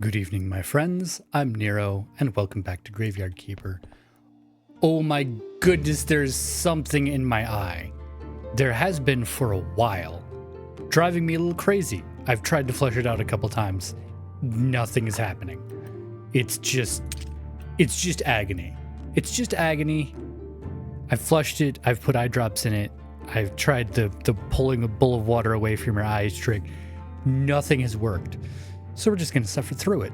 Good evening, my friends. I'm Nero, and welcome back to Graveyard Keeper. Oh my goodness, there's something in my eye. There has been for a while. Driving me a little crazy. I've tried to flush it out a couple times. Nothing is happening. It's just agony. It's just agony. I've flushed it. I've put eye drops in it. I've tried the pulling a bowl of water away from your eyes trick. Nothing has worked. So we're just going to suffer through it.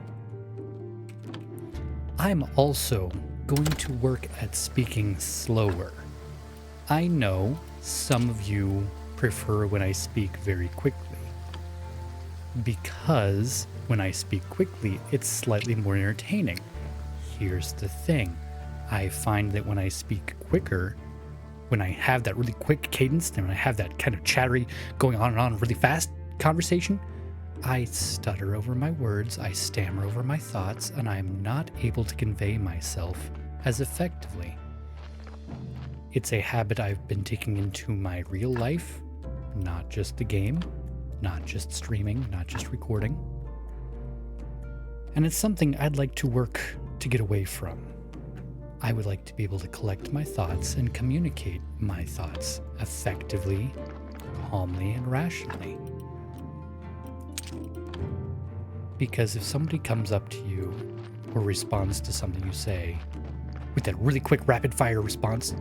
I'm also going to work at speaking slower. I know some of you prefer when I speak very quickly, because when I speak quickly, it's slightly more entertaining. Here's the thing. I find that when I speak quicker, when I have that really quick cadence, and when I have that kind of chattery, going on and on really fast conversation, I stutter over my words, I stammer over my thoughts, and I'm not able to convey myself as effectively. It's a habit I've been taking into my real life, not just the game, not just streaming, not just recording. And it's something I'd like to work to get away from. I would like to be able to collect my thoughts and communicate my thoughts effectively, calmly, and rationally. Because if somebody comes up to you or responds to something you say with that really quick rapid fire response,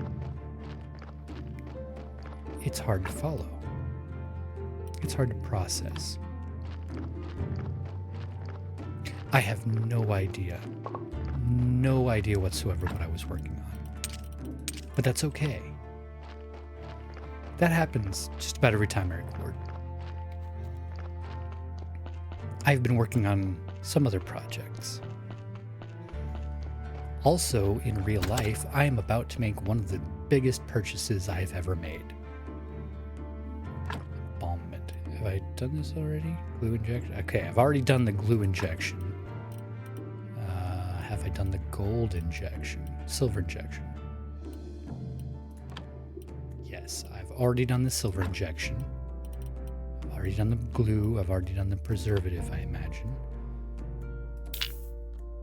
it's hard to follow. It's hard to process. I have no idea whatsoever what I was working on. But that's okay. That happens just about every time I record. I've been working on some other projects. Also, in real life, I am about to make one of the biggest purchases I've ever made. Embalmment. Have I done this already? Glue injection? Okay, I've already done the glue injection. Have I done the gold injection? Silver injection? Yes, I've already done the silver injection. I've already done the glue. I've already done the preservative, I imagine.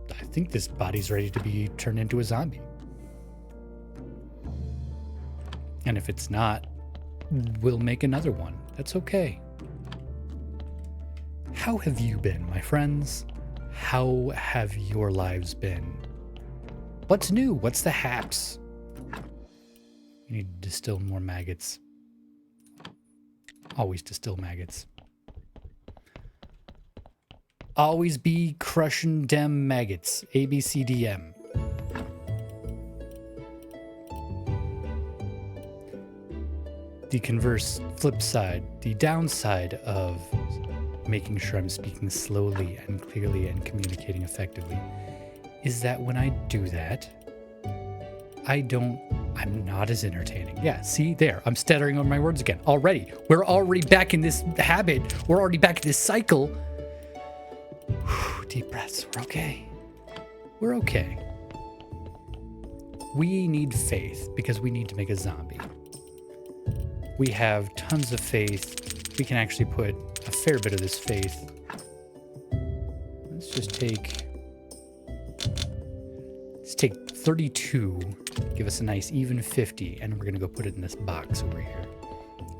I think this body's ready to be turned into a zombie. And if it's not, we'll make another one. That's okay. How have you been, my friends? How have your lives been? What's new? What's the haps? You need to distill more maggots. Always distill maggots. Always be crushing dem maggots. ABCDM. The converse flip side, the downside of making sure I'm speaking slowly and clearly and communicating effectively, is that when I do that, I'm not as entertaining. Yeah, see there, I'm stuttering on my words again. Already. We're already back in this habit. We're already back in this cycle. Whew, deep breaths. We're okay. We're okay. We need faith because we need to make a zombie. We have tons of faith. We can actually put a fair bit of this faith. Let's take 32, give us a nice even 50, and we're gonna go put it in this box over here.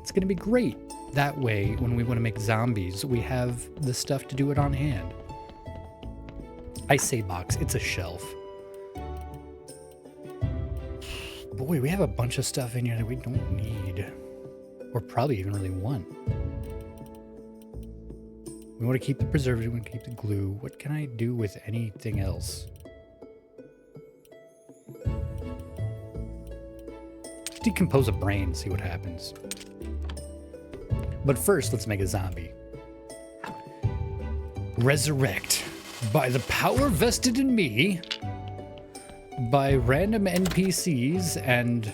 It's gonna be great. That way, when we wanna make zombies, we have the stuff to do it on hand. I say box, it's a shelf. Boy, we have a bunch of stuff in here that we don't need, or probably even really want. We want to keep the preservative, we want to keep the glue. What can I do with anything else? Let's decompose a brain, see what happens. But first, let's make a zombie. Resurrect. By the power vested in me, by random NPCs and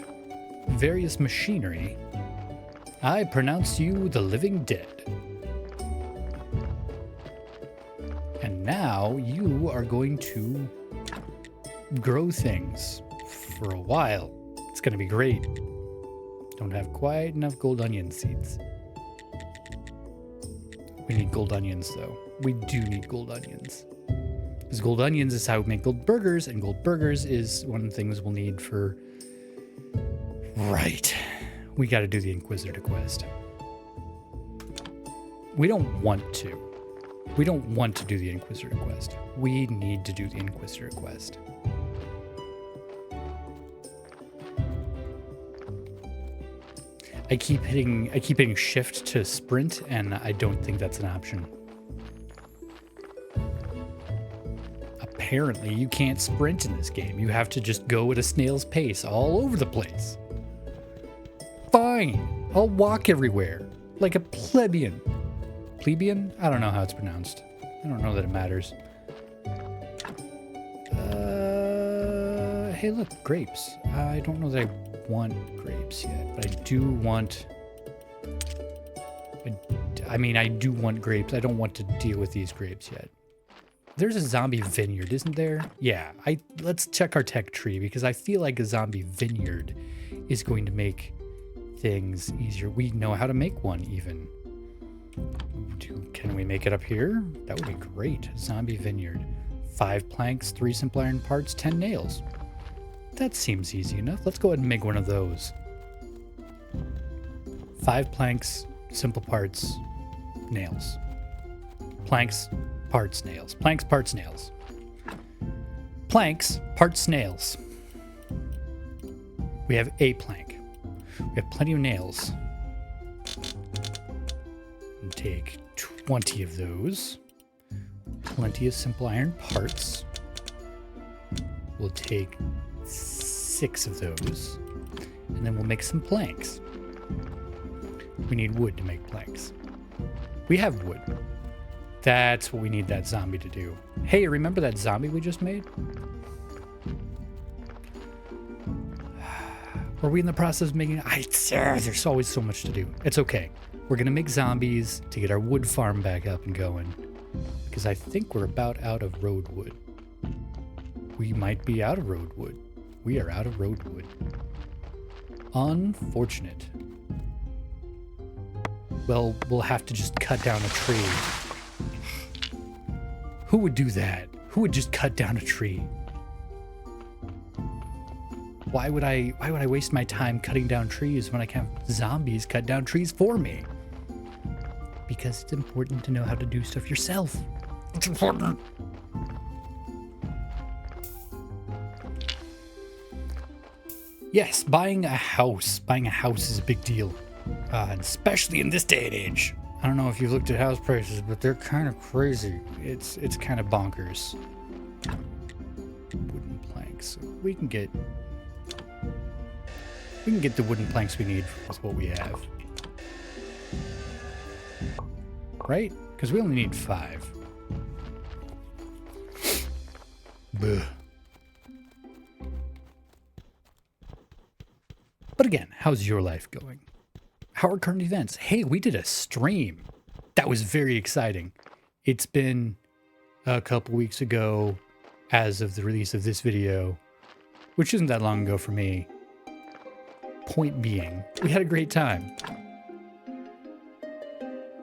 various machinery, I pronounce you the living dead. And now you are going to grow things for a while. It's going to be great. Don't have quite enough gold onion seeds. We need gold onions, though. We do need gold onions. Because gold onions is how we make gold burgers, and gold burgers is one of the things we'll need for... Right. We got to do the Inquisitor quest. We don't want to. We don't want to do the Inquisitor quest. We need to do the Inquisitor quest. I keep hitting shift to sprint, and I don't think that's an option. Apparently, you can't sprint in this game. You have to just go at a snail's pace all over the place. Fine, I'll walk everywhere like a plebeian. Plebeian? I don't know how it's pronounced. I don't know that it matters. Hey, look, grapes. I don't know that I want grapes yet, but I do want... I mean, I do want grapes. I don't want to deal with these grapes yet. There's a zombie vineyard, isn't there? Yeah, let's check our tech tree, because I feel like a zombie vineyard is going to make things easier. We know how to make one, even. Can we make it up here? That would be great. Zombie vineyard. 5 planks, 3 simple iron parts, 10 nails. That seems easy enough. Let's go ahead and make one of those. 5 planks, simple parts, nails. Planks, parts, nails. Planks, parts, nails. Planks, parts, nails. We have a plank. We have plenty of nails. And take 20 of those. Plenty of simple iron parts. We'll take 6 of those. And then we'll make some planks. We need wood to make planks. We have wood. That's what we need that zombie to do. Hey, remember that zombie we just made? Are we in the process of making... there's always so much to do. It's okay. We're going to make zombies to get our wood farm back up and going. Because I think we're about out of road wood. We might be out of road wood. We are out of road wood. Unfortunate. Well, we'll have to just cut down a tree. Who would do that? Who would just cut down a tree? Why would I waste my time cutting down trees when I can have zombies cut down trees for me? Because it's important to know how to do stuff yourself. It's important. Yes, buying a house. Buying a house is a big deal. Especially in this day and age. I don't know if you've looked at house prices, but they're kind of crazy. It's kind of bonkers. Wooden planks. We can get the wooden planks we need with what we have. Right? Because we only need 5. Buh. But again, how's your life going? How are current events? Hey, we did a stream. That was very exciting. It's been a couple weeks ago as of the release of this video, which isn't that long ago for me. Point being, we had a great time.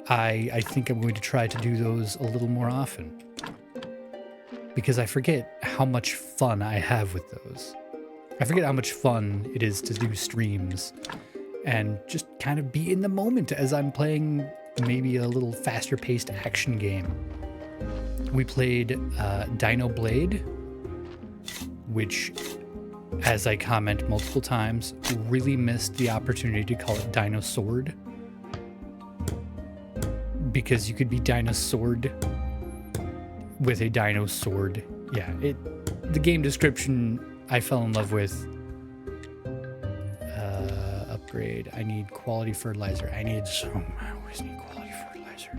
I think I'm going to try to do those a little more often, because I forget how much fun I have with those. I forget how much fun it is to do streams and just kind of be in the moment as I'm playing maybe a little faster paced action game. We played Dino Blade, which, as I comment multiple times, really missed the opportunity to call it Dino Sword, because you could be Dino Sword with a Dino Sword. Yeah, the game description I fell in love with. Upgrade. I need quality fertilizer. I always need quality fertilizer.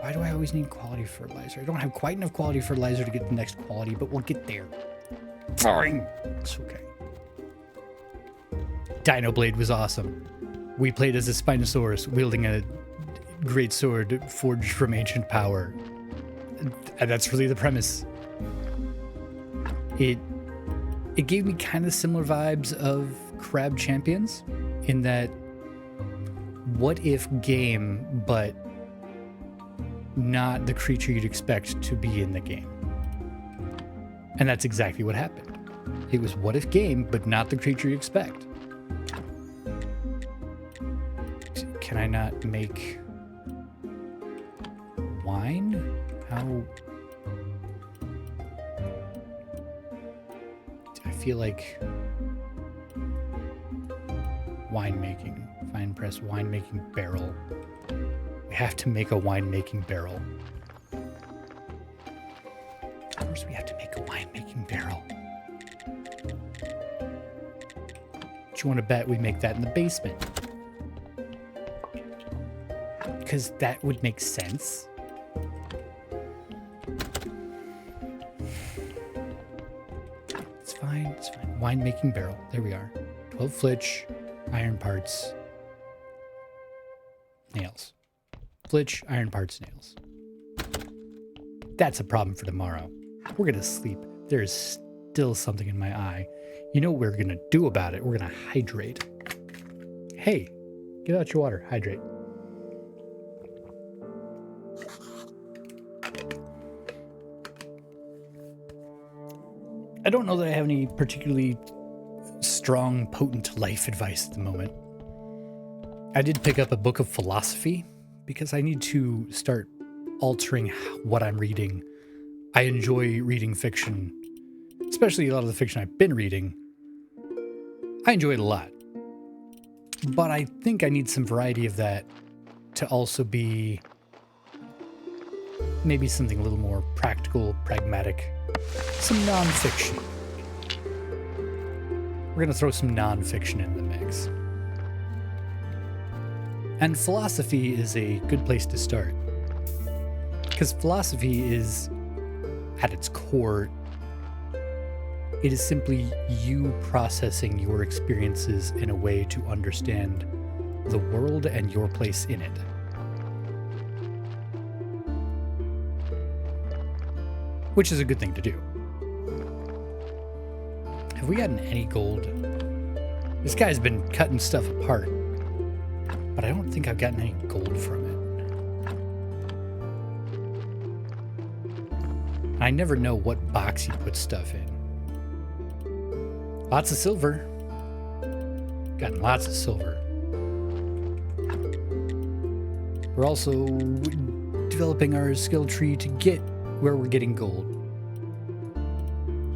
Why do I always need quality fertilizer? I don't have quite enough quality fertilizer to get the next quality, but we'll get there. Fine. It's okay. Dino Blade was awesome. We played as a Spinosaurus wielding a great sword forged from ancient power. And that's really the premise. It gave me kind of similar vibes of Crab Champions, in that what if game, but not the creature you'd expect to be in the game. And that's exactly what happened. It was what if game, but not the creature you expect. Can I not make wine? How? I feel like winemaking. Fine press winemaking barrel. We have to make a winemaking barrel. Of course we have to make a winemaking barrel. Do you want to bet we make that in the basement? Because that would make sense. It's fine, it's fine. Winemaking barrel. There we are. 12 flitch, iron parts, nails. Flitch, iron parts, nails. That's a problem for tomorrow. We're gonna sleep. There is still something in my eye. You know what we're gonna do about it? We're gonna hydrate. Hey, get out your water. Hydrate. I don't know that I have any particularly strong, potent life advice at the moment. I did pick up a book of philosophy because I need to start altering what I'm reading. I enjoy reading fiction, especially a lot of the fiction I've been reading. I enjoy it a lot. But I think I need some variety of that to also be maybe something a little more practical, pragmatic. Some nonfiction. We're going to throw some nonfiction into the mix. And philosophy is a good place to start. Because philosophy is, at its core, it is simply you processing your experiences in a way to understand the world and your place in it. Which is a good thing to do. Have we gotten any gold? This guy's been cutting stuff apart, but I don't think I've gotten any gold from it. I never know what box you put stuff in. Lots of silver. Gotten lots of silver. We're also developing our skill tree to get where we're getting gold. So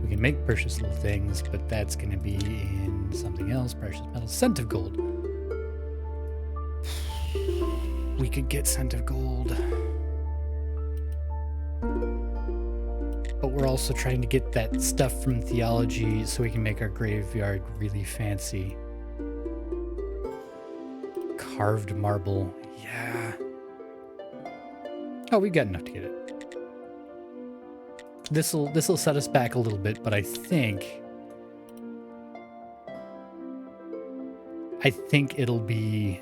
we can make precious little things, but that's going to be in something else. Precious metal, scent of gold. We could get scent of gold. But we're also trying to get that stuff from theology so we can make our graveyard really fancy. Carved marble. Yeah. Oh, we've got enough to get it. This'll set us back a little bit, but I think it'll be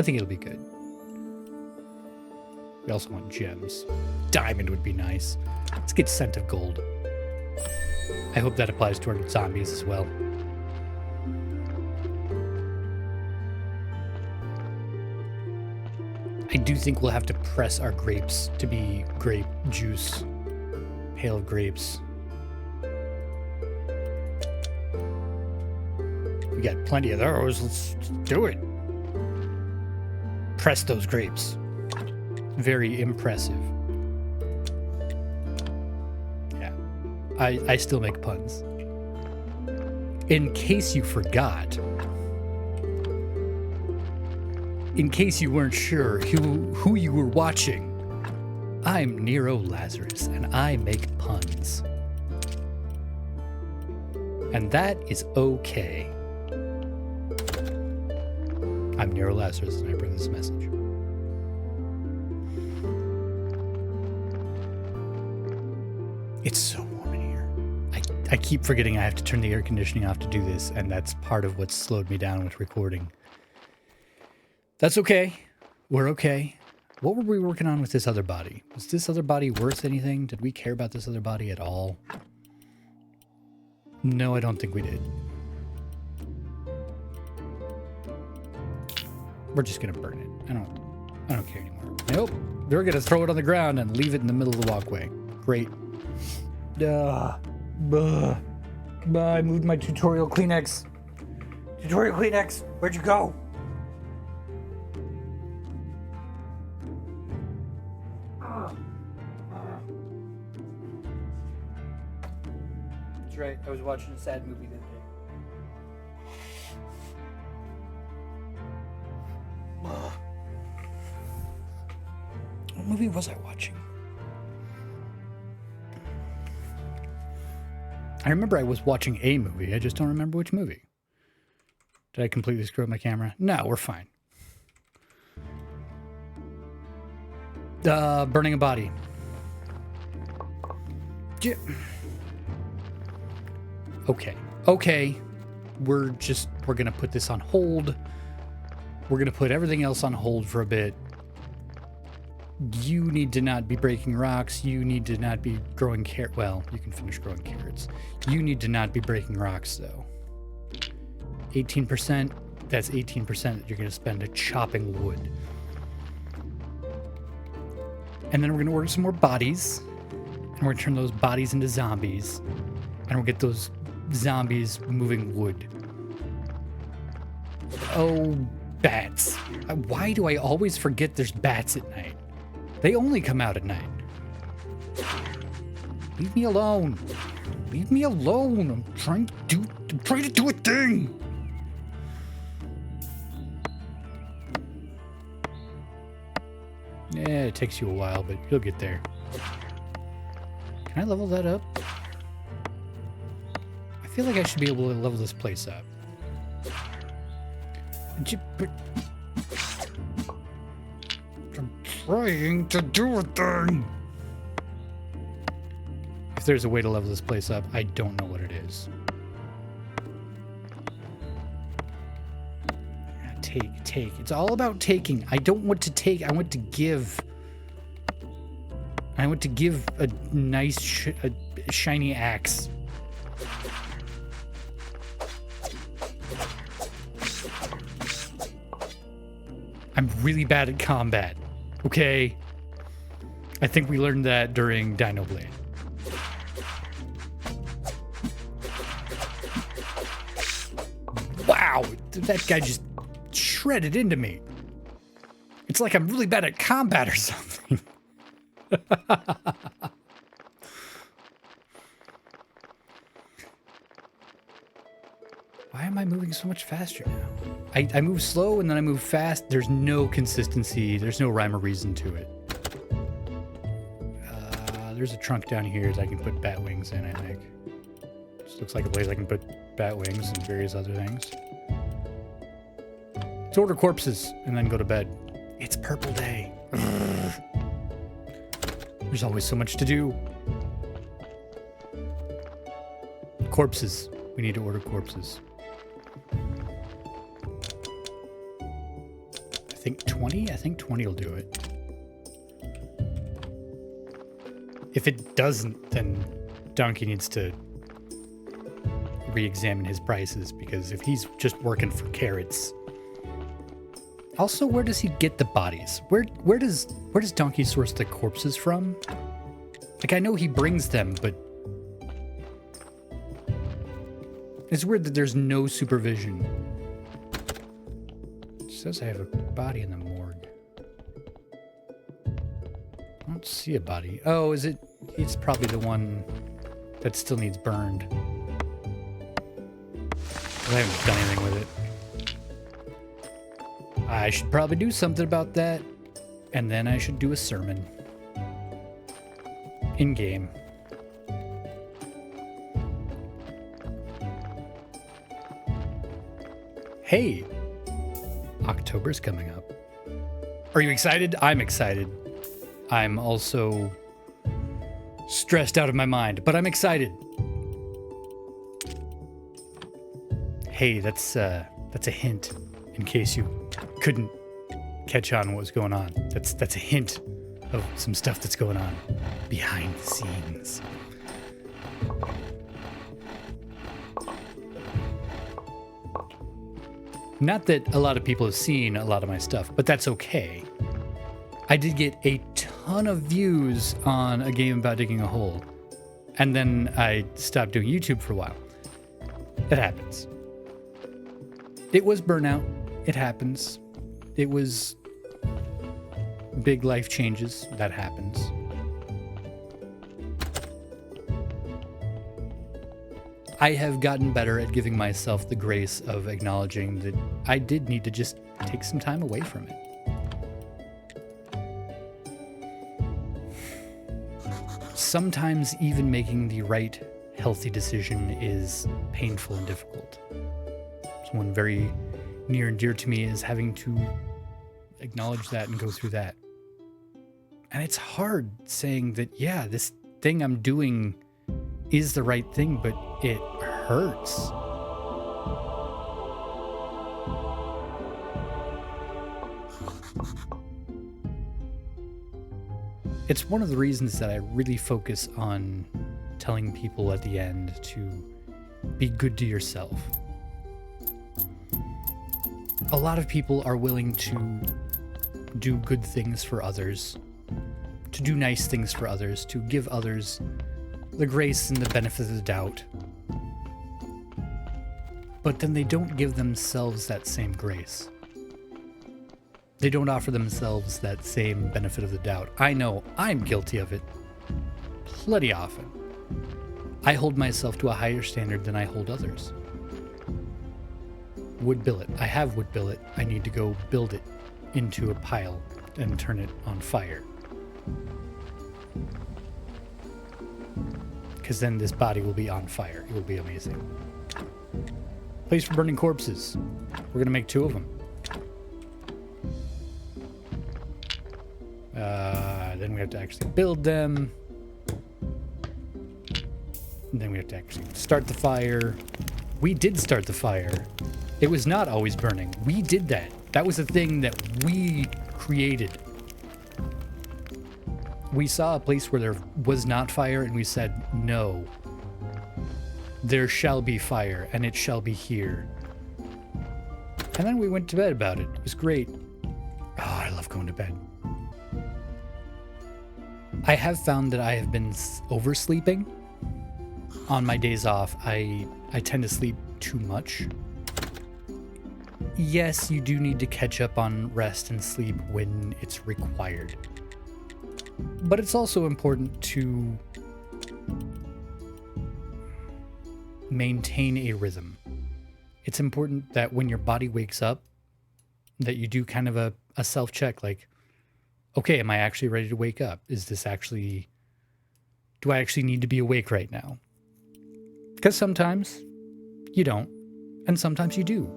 good. We also want gems. Diamond would be nice. Let's get scent of gold. I hope that applies to our zombies as well. I do think we'll have to press our grapes to be grape juice. Pale grapes. We got plenty of those. Let's do it. Press those grapes. Very impressive. Yeah. I still make puns. In case you forgot, in case you weren't sure who you were watching, I'm Nero Lazarus, and I make puns. And that is okay. I'm Nero Lazarus, and I bring this message. It's so warm in here. I keep forgetting I have to turn the air conditioning off to do this, and that's part of what's slowed me down with recording. That's okay. We're okay. What were we working on with this other body? Was this other body worth anything? Did we care about this other body at all? No, I don't think we did. We're just gonna burn it. I don't care anymore. Nope. We're gonna throw it on the ground and leave it in the middle of the walkway. Great. I moved my tutorial Kleenex. Tutorial Kleenex, where'd you go? That's right, I was watching a sad movie that day. What movie was I watching? I remember I was watching a movie. I just don't remember which movie. Did I completely screw up my camera? No, we're fine. Burning a body. Okay. We're gonna put this on hold. We're gonna put everything else on hold for a bit. You need to not be breaking rocks. You need to not be growing carrots. Well, you can finish growing carrots. You need to not be breaking rocks, though. 18%, that's 18% that you're going to spend chopping wood. And then we're going to order some more bodies. And we're going to turn those bodies into zombies. And we'll get those zombies moving wood. Oh, bats. Why do I always forget there's bats at night? They only come out at night. Leave me alone. Leave me alone. I'm trying to do a thing. Yeah, it takes you a while, but you'll get there. Can I level that up? I feel like I should be able to level this place up. Trying to do a thing. If there's a way to level this place up, I don't know what it is. Take. It's all about taking. I don't want to take. I want to give. I want to give a nice, shiny axe. I'm really bad at combat. Okay. I think we learned that during Dino Blade. Wow, that guy just shredded into me. It's like I'm really bad at combat or something. Why am I moving so much faster now? I move slow and then I move fast. There's no consistency. There's no rhyme or reason to it. There's a trunk down here that I can put bat wings in, I think. This looks like a place I can put bat wings and various other things. Let's order corpses and then go to bed. It's purple day. There's always so much to do. Corpses. We need to order corpses. I think 20? I think 20 will do it. If it doesn't, then Donkey needs to re-examine his prices, because if he's just working for carrots. Also, where does he get the bodies? Where does Donkey source the corpses from? Like, I know he brings them, but it's weird that there's no supervision. It says I have a body in the morgue. I don't see a body. Oh, is it? It's probably the one that still needs burned. I haven't done anything with it. I should probably do something about that. And then I should do a sermon. In-game. Hey! October's coming up. Are you excited? I'm excited. I'm also stressed out of my mind, but I'm excited. Hey, that's a hint, in case you couldn't catch on what was going on. That's a hint of some stuff that's going on behind the scenes. Not that a lot of people have seen a lot of my stuff, but that's okay. I did get a ton of views on a game about digging a hole. And then I stopped doing YouTube for a while. It happens. It was burnout. It happens. It was big life changes. That happens. I have gotten better at giving myself the grace of acknowledging that I did need to just take some time away from it. Sometimes even making the right, healthy decision is painful and difficult. Someone very near and dear to me is having to acknowledge that and go through that. And it's hard saying that, yeah, this thing I'm doing is the right thing, but it hurts. It's one of the reasons that I really focus on telling people at the end to be good to yourself. A lot of people are willing to do good things for others, to do nice things for others, to give others the grace and the benefit of the doubt. But then they don't give themselves that same grace. They don't offer themselves that same benefit of the doubt. I know I'm guilty of it plenty often. I hold myself to a higher standard than I hold others. Wood billet. I have wood billet. I need to go build it into a pile and turn it on fire. Because then this body will be on fire. It will be amazing. Place for burning corpses. We're going to make 2 of them. Then we have to actually build them. And then we have to actually start the fire. We did start the fire. It was not always burning. We did that. That was a thing that we created. We saw a place where there was not fire, and we said, no. There shall be fire, and it shall be here. And then we went to bed about it. It was great. Oh, I love going to bed. I have found that I have been oversleeping. On my days off, I tend to sleep too much. Yes, you do need to catch up on rest and sleep when it's required. But it's also important to maintain a rhythm. It's important that when your body wakes up, that you do kind of a self-check, like, okay, am I actually ready to wake up? Do I actually need to be awake right now? Because sometimes you don't, and sometimes you do.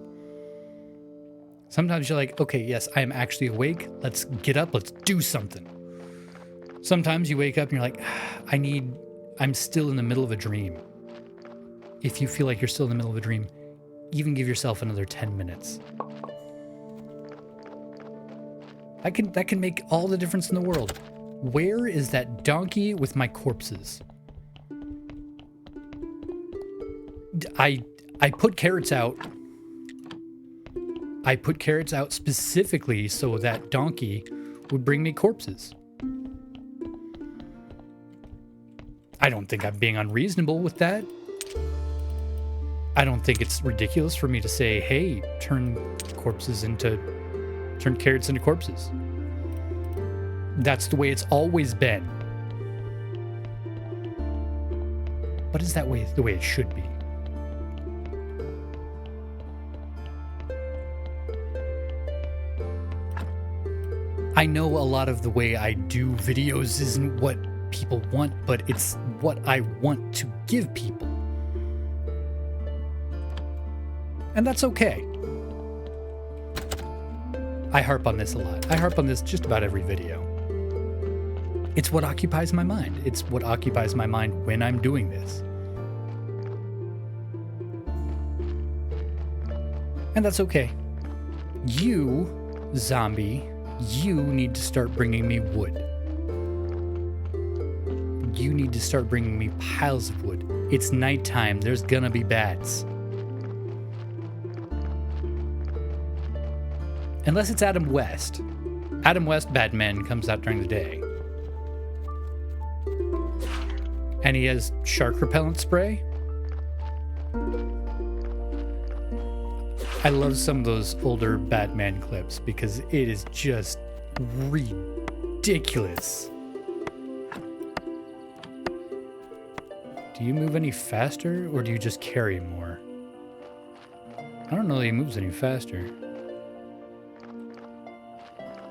Sometimes you're like, okay, yes, I am actually awake. Let's get up. Let's do something. Sometimes you wake up and you're like, I'm still in the middle of a dream. If you feel like you're still in the middle of a dream, even give yourself another 10 minutes. That can make all the difference in the world. Where is that donkey with my corpses? I put carrots out. I put carrots out specifically so that donkey would bring me corpses. I don't think I'm being unreasonable with that. I don't think it's ridiculous for me to say, hey, turn carrots into corpses. That's the way it's always been. But is that the way it should be? I know a lot of the way I do videos isn't what people want, but it's what I want to give people. And that's okay. I harp on this a lot. I harp on this just about every video. It's what occupies my mind. It's what occupies my mind when I'm doing this. And that's okay. You, zombie, you need to start bringing me wood. You need to start bringing me piles of wood. It's nighttime. There's gonna be bats. Unless it's Adam West. Adam West Batman comes out during the day. And he has shark repellent spray. I love some of those older Batman clips because it is just ridiculous. Do you move any faster or do you just carry more? I don't know that he moves any faster.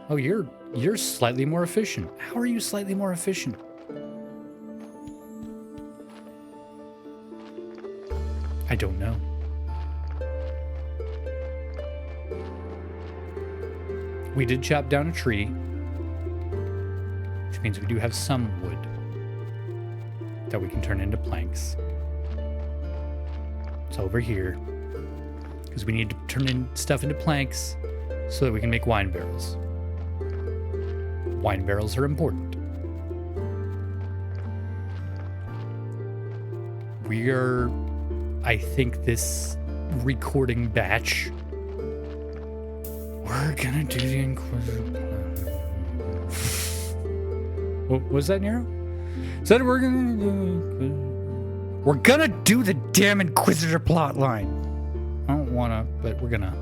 Oh, you're slightly more efficient. How are you slightly more efficient? I don't know. We did chop down a tree, which means we do have some wood that we can turn into planks. It's over here because we need to turn in stuff into planks so that we can make wine barrels. Wine barrels are important. We are, I think, this recording batch, we're gonna do the Inquisitor. What was that, Nero? Said we're gonna do the damn Inquisitor plot line. I don't wanna, but we're gonna.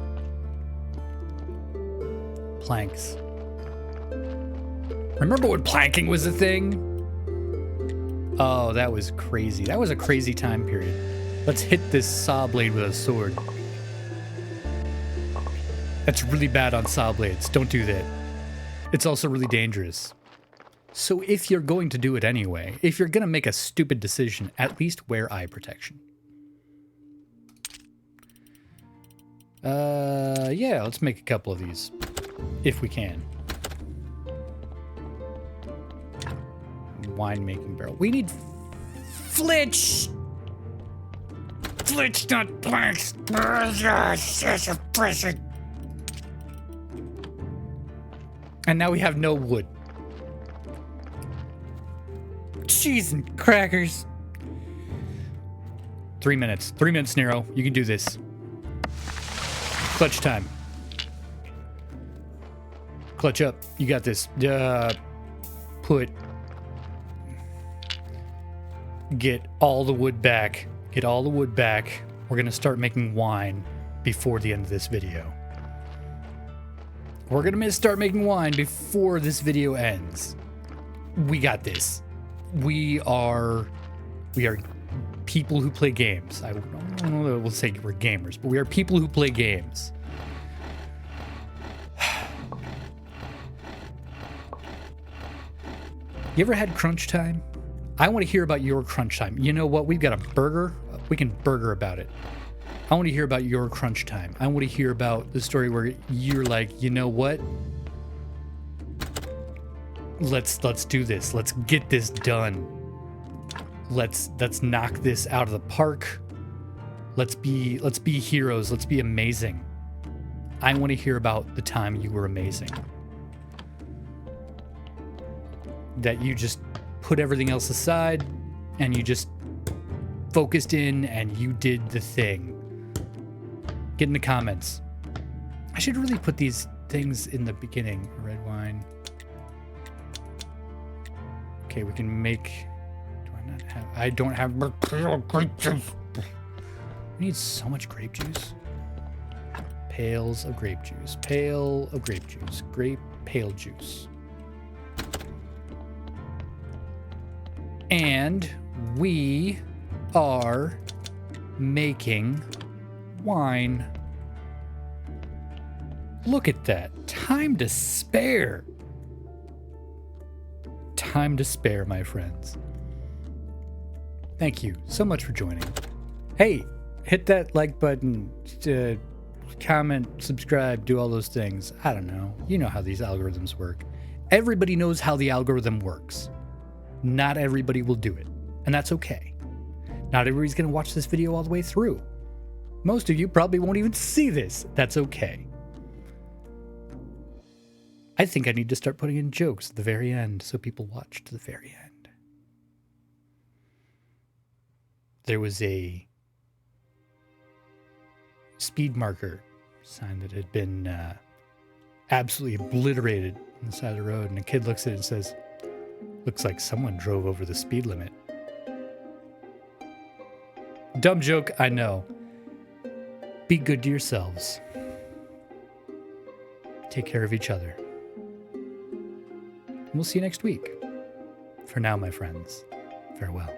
Planks. Remember when planking was a thing? Oh, that was crazy. That was a crazy time period. Let's hit this saw blade with a sword. That's really bad on saw blades. Don't do that. It's also really dangerous. So if you're going to do it anyway, if you're going to make a stupid decision, at least wear eye protection. Yeah, let's make a couple of these. If we can. Wine-making barrel. We need flitch! Flitch, not planks! And now we have no wood. Cheese and crackers. 3 minutes. 3 minutes, Nero. You can do this. Clutch time. Clutch up. You got this. Get all the wood back. Get all the wood back. We're going to start making wine before the end of this video. We're going to start making wine before this video ends. We got this. We are people who play games. I don't know that we'll say we're gamers, but we are people who play games. You ever had crunch time? I want to hear about your crunch time. You know what? We've got a burger. We can burger about it. I want to hear about your crunch time. I want to hear about the story where you're like, you know what? Let's do this. Let's get this done. Let's knock this out of the park. Let's be heroes. Let's be amazing. I want to hear about the time you were amazing. That you just put everything else aside and you just focused in and you did the thing. Get in the comments. I should really put these things in the beginning. Red wine. Okay, we can make... I don't have grape juice. We need so much grape juice. Pails of grape juice. Pail of grape juice. Pale juice. And we are making wine. Look at that. Time to spare. Time to spare, my friends. Thank you so much for joining. Hey, hit that like button, comment, subscribe, do all those things. I don't know. You know how these algorithms work. Everybody knows how the algorithm works. Not everybody will do it, and that's okay. Not everybody's going to watch this video all the way through. Most of you probably won't even see this. That's okay. I think I need to start putting in jokes at the very end so people watch to the very end. There was a speed marker sign that had been absolutely obliterated on the side of the road, and a kid looks at it and says, "Looks like someone drove over the speed limit." Dumb joke, I know. Be good to yourselves. Take care of each other. We'll see you next week. For now, my friends, farewell.